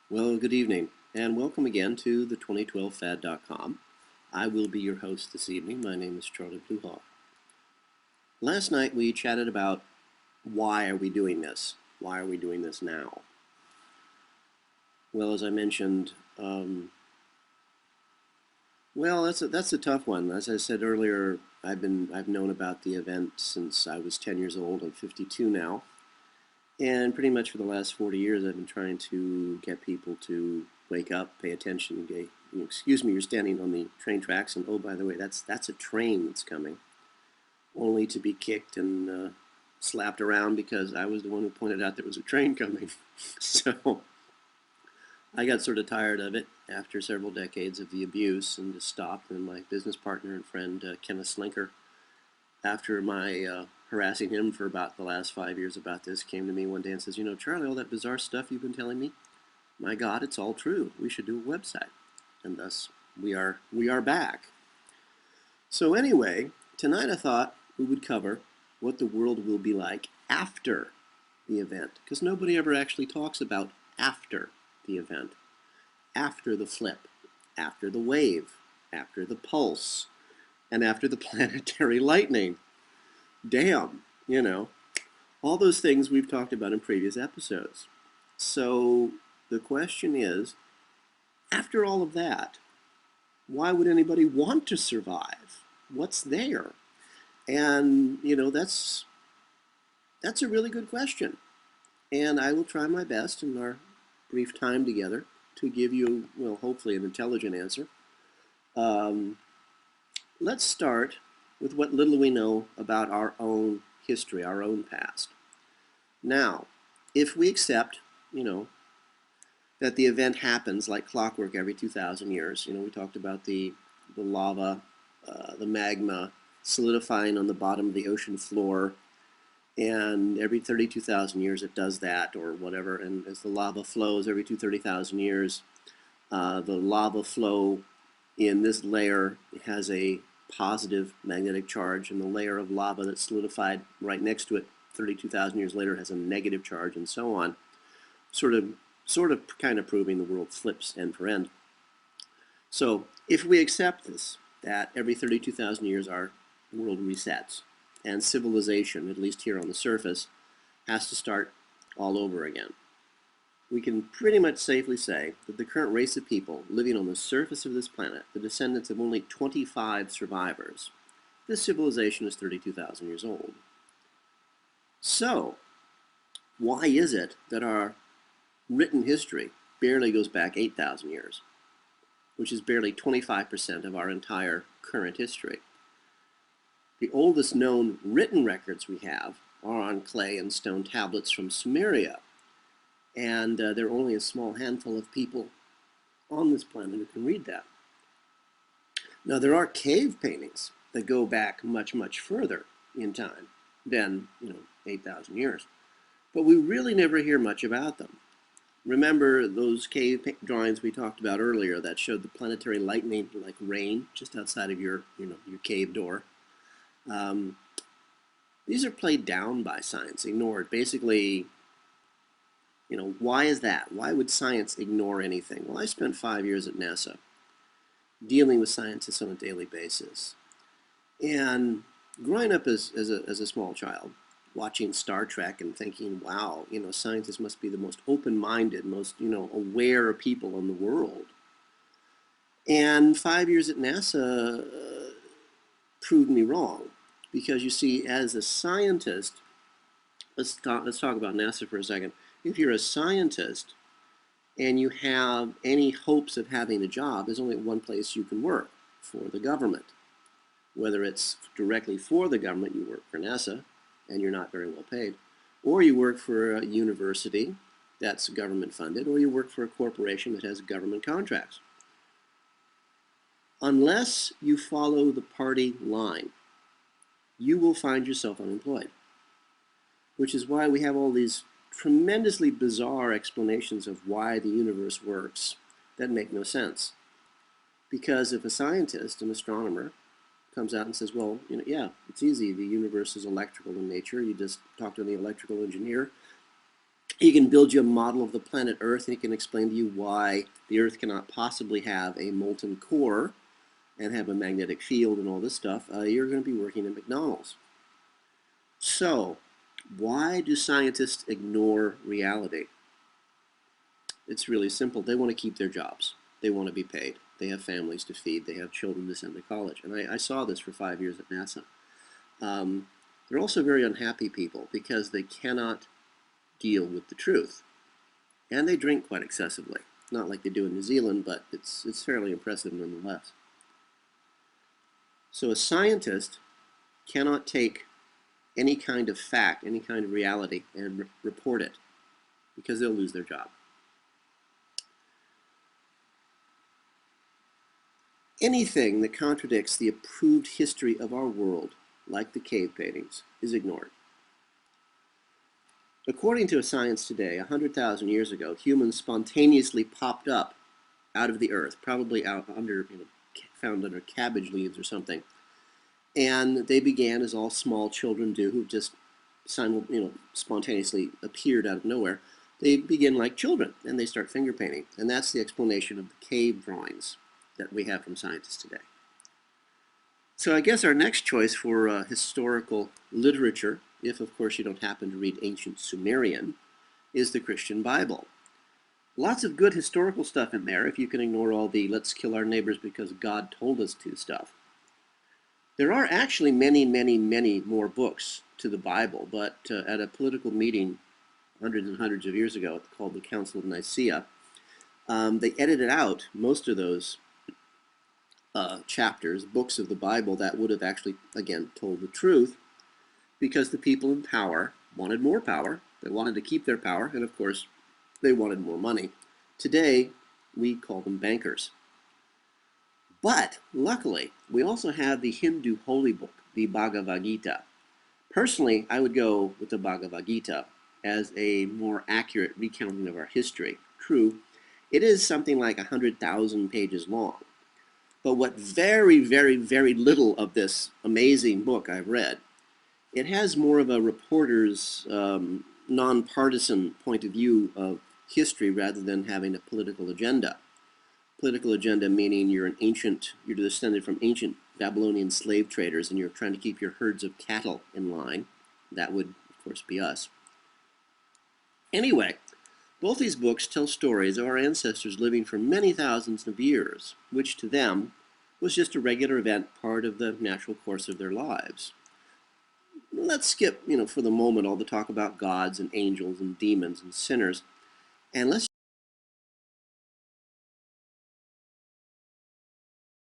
Well, good evening, and welcome again to the 2012fad.com. I will be your host this evening. My name is Charlie Bluehawk. Last night we chatted about why are we doing this? Why are we doing this now? Well, as I mentioned, that's a tough one. As I said earlier, I've known about the event since I was 10 years old. I'm 52 now, and pretty much for the last 40 years, I've been trying to get people to wake up, pay attention. Excuse me, you're standing on the train tracks, and oh, by the way, that's a train that's coming, only to be kicked and slapped around because I was the one who pointed out there was a train coming. So I got sort of tired of it after several decades of the abuse and just stopped. And my business partner and friend, Kenneth Slinker, after my harassing him for about the last 5 years about this, came to me one day and says, Charlie, all that bizarre stuff you've been telling me, my God, it's all true. We should do a website. And thus, we are back. So anyway, tonight I thought we would cover what the world will be like after the event, because nobody ever actually talks about after the event, after the flip, after the wave, after the pulse, and after the planetary lightning. Damn, all those things we've talked about in previous episodes. So the question is, after all of that, why would anybody want to survive? What's there? And, that's a really good question. And I will try my best in our brief time together to give you, well, hopefully an intelligent answer. Let's start with what little we know about our own history, our own past. Now, if we accept, that the event happens like clockwork every 2,000 years, we talked about the lava, the magma solidifying on the bottom of the ocean floor, and every 32,000 years it does that or whatever, and as the lava flows every 30,000 years, the lava flow in this layer has a positive magnetic charge, and the layer of lava that's solidified right next to it 32,000 years later has a negative charge, and so on, sort of kind of proving the world flips end for end. So if we accept this, that every 32,000 years our world resets, and civilization, at least here on the surface, has to start all over again, we can pretty much safely say that the current race of people living on the surface of this planet, the descendants of only 25 survivors, this civilization is 32,000 years old. So, why is it that our written history barely goes back 8,000 years, which is barely 25% of our entire current history? The oldest known written records we have are on clay and stone tablets from Sumeria, and there are only a small handful of people on this planet who can read that. Now, there are cave paintings that go back much, much further in time than, 8,000 years, but we really never hear much about them. Remember those cave drawings we talked about earlier that showed the planetary lightning like rain just outside of your cave door? These are played down by science, ignored. Basically, why is that? Why would science ignore anything? Well, I spent 5 years at NASA dealing with scientists on a daily basis. And growing up as a small child, watching Star Trek and thinking, wow, scientists must be the most open-minded, most, aware people in the world. And 5 years at NASA proved me wrong. Because you see, as a scientist, let's talk about NASA for a second. If you're a scientist and you have any hopes of having a job, there's only one place you can work: for the government. Whether it's directly for the government, you work for NASA, and you're not very well paid, or you work for a university that's government funded, or you work for a corporation that has government contracts. Unless you follow the party line, you will find yourself unemployed, which is why we have all these tremendously bizarre explanations of why the universe works that make no sense. Because if a scientist, an astronomer, comes out and says, well, yeah, it's easy, the universe is electrical in nature, you just talk to the electrical engineer, He can build you a model of the planet Earth, and he can explain to you why the Earth cannot possibly have a molten core and have a magnetic field and all this stuff. You're going to be working at McDonald's. So, why do scientists ignore reality? It's really simple. They want to keep their jobs. They want to be paid. They have families to feed. They have children to send to college. And I saw this for 5 years at NASA. They're also very unhappy people because they cannot deal with the truth. And they drink quite excessively. Not like they do in New Zealand, but it's fairly impressive nonetheless. So a scientist cannot take any kind of fact, any kind of reality, and report it because they'll lose their job. Anything that contradicts the approved history of our world, like the cave paintings, is ignored. According to science today, 100,000 years ago, humans spontaneously popped up out of the earth, probably out under, found under cabbage leaves or something. And they began as all small children do, who just spontaneously appeared out of nowhere. They begin like children, and they start finger painting. And that's the explanation of the cave drawings that we have from scientists today. So I guess our next choice for historical literature, if of course you don't happen to read ancient Sumerian, is the Christian Bible. Lots of good historical stuff in there if you can ignore all the let's kill our neighbors because God told us to stuff. There are actually many, many, many more books to the Bible, but at a political meeting hundreds and hundreds of years ago called the Council of Nicaea, they edited out most of those chapters, books of the Bible that would have actually, again, told the truth, because the people in power wanted more power. They wanted to keep their power, and of course, they wanted more money. Today, we call them bankers. But, luckily, we also have the Hindu holy book, the Bhagavad Gita. Personally, I would go with the Bhagavad Gita as a more accurate recounting of our history. True, it is something like 100,000 pages long. But what very, very, very little of this amazing book I've read, it has more of a reporter's nonpartisan point of view of history rather than having a political agenda. Political agenda meaning you're descended from ancient Babylonian slave traders and you're trying to keep your herds of cattle in line. That would, of course, be us. Anyway, both these books tell stories of our ancestors living for many thousands of years, which to them was just a regular event, part of the natural course of their lives. Let's skip, for the moment, all the talk about gods and angels and demons and sinners, and let's